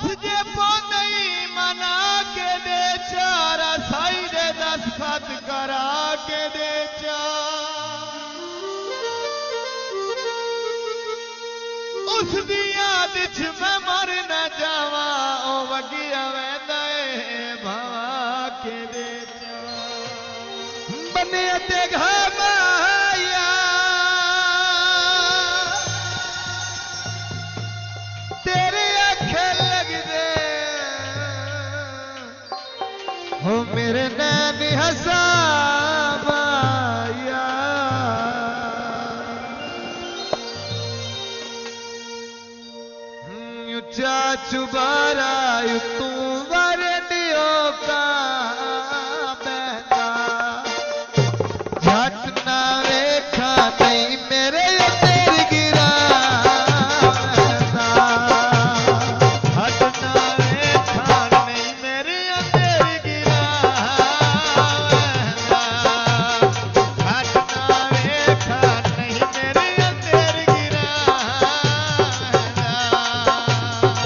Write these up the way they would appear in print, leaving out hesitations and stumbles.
हथ जे पौंदई मना के दे चारा साई दे दस्तखत करा के दे उस दी याद च मैं मर न जावा ओ वगिया वैंदा भावा के दे बने ते घाया तेरे आखे लग दे हो मेरे नैन हसा माया चाचू बारा तू वरडियो का बहता झट ना रेखा नहीं मेरे तेरी गिरा हट ना रेखा नहीं मेरे तेरी गिरा हट ना रेखा नहीं मेरे तेरी गिरा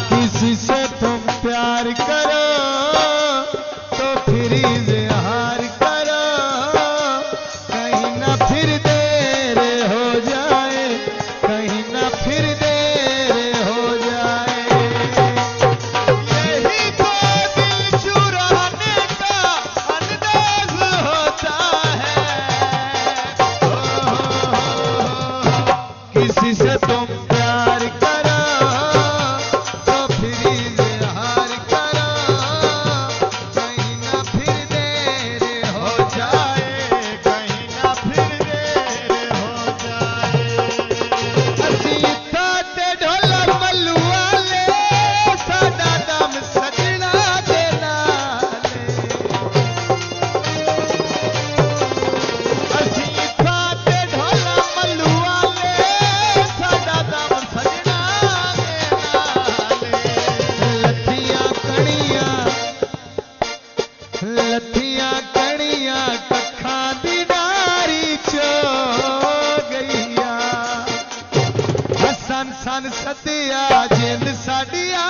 किसी से तुम प्यार करो तो फिर इज़हार करो कहीं ना फिर देर हो जाए कहीं ना फिर देर हो जाए यही तो दिल चुराने का अंदाज होता है किसी से तुम प्यार करो तो फिर इज़हार करो कहीं ना फिर देर हो जाए कहीं ना फिर देर हो जाए असी ताते ढोला मल्लू वाले साडा दम सजना दे नाले असी ताते ढोला मल्लू वाले साडा दम सजना दे नाले लत्थियां कणियां कखा दी डारी चो गईया हसन सन सतिया जिंद साडिया